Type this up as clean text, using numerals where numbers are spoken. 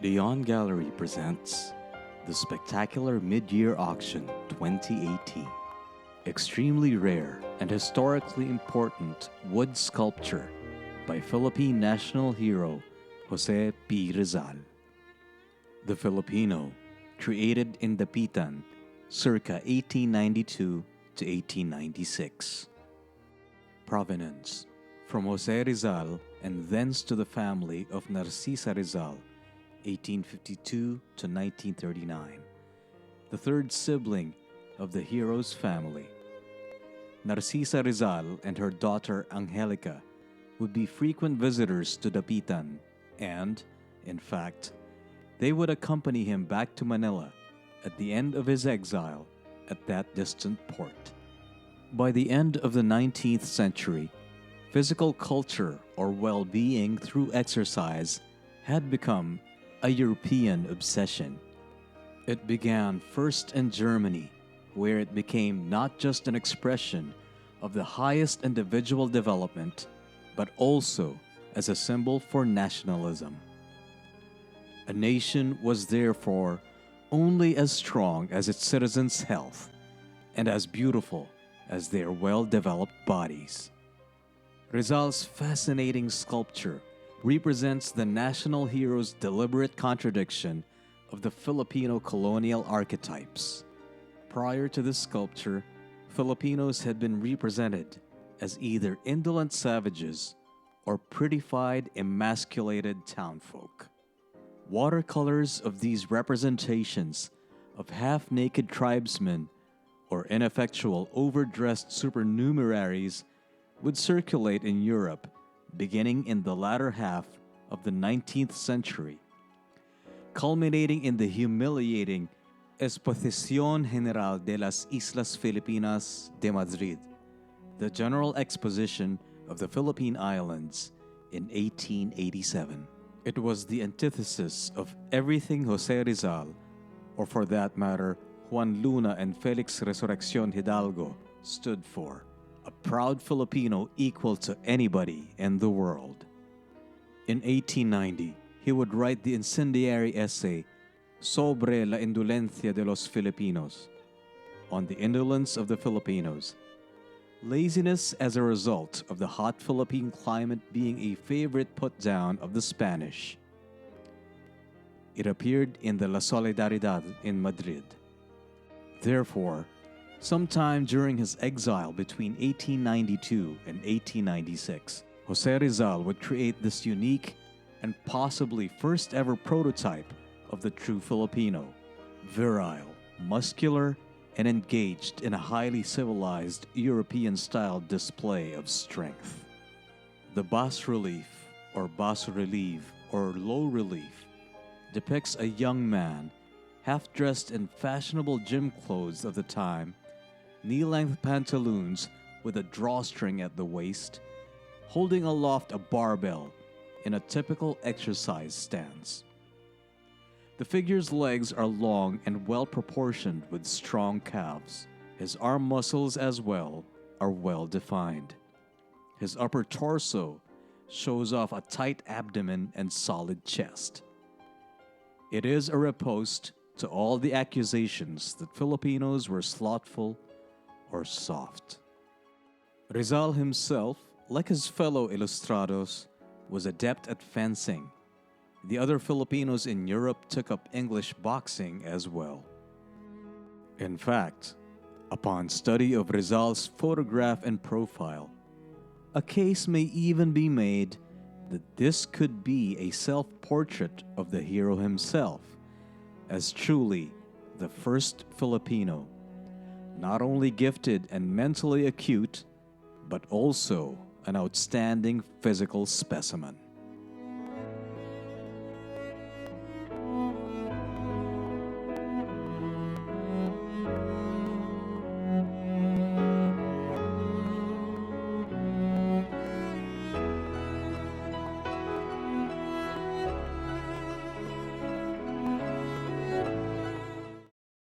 The Yon Gallery presents the Spectacular Mid-Year Auction 2018. Extremely rare and historically important wood sculpture by Philippine national hero Jose P. Rizal. The Filipino, created in Dapitan circa 1892 to 1896. Provenance: from Jose Rizal and thence to the family of Narcisa Rizal, 1852 to 1939, the third sibling of the hero's family. Narcisa Rizal and her daughter Angelica would be frequent visitors to Dapitan and, in fact, they would accompany him back to Manila at the end of his exile at that distant port. By the end of the 19th century, physical culture or well-being through exercise had become a European obsession. It began first in Germany, where it became not just an expression of the highest individual development, but also as a symbol for nationalism. A nation was therefore only as strong as its citizens' health and as beautiful as their well-developed bodies. Rizal's fascinating sculpture represents the national hero's deliberate contradiction of the Filipino colonial archetypes. Prior to this sculpture, Filipinos had been represented as either indolent savages or prettified, emasculated townfolk. Watercolors of these representations of half-naked tribesmen or ineffectual overdressed supernumeraries would circulate in Europe beginning in the latter half of the 19th century, culminating in the humiliating Exposición General de las Islas Filipinas de Madrid, the General Exposition of the Philippine Islands, in 1887. It was the antithesis of everything Jose Rizal, or for that matter, Juan Luna and Felix Resurrección Hidalgo, stood for: a proud Filipino equal to anybody in the world. In 1890, he would write the incendiary essay Sobre la Indolencia de los Filipinos, on the indolence of the Filipinos. Laziness as a result of the hot Philippine climate being a favorite put-down of the Spanish. It appeared in the La Solidaridad in Madrid. Therefore, sometime during his exile between 1892 and 1896, Jose Rizal would create this unique and possibly first ever prototype of the true Filipino: virile, muscular, and engaged in a highly civilized European-style display of strength. The bas-relief or bas-relief or low relief depicts a young man half-dressed in fashionable gym clothes of the time, knee-length pantaloons with a drawstring at the waist, holding aloft a barbell in a typical exercise stance. The figure's legs are long and well-proportioned with strong calves. His arm muscles as well are well-defined. His upper torso shows off a tight abdomen and solid chest. It is a riposte to all the accusations that Filipinos were slothful or soft. Rizal himself, like his fellow ilustrados, was adept at fencing. The other Filipinos in Europe took up English boxing as well. In fact, upon study of Rizal's photograph and profile, a case may even be made that this could be a self-portrait of the hero himself, as truly the first Filipino, not only gifted and mentally acute, but also an outstanding physical specimen.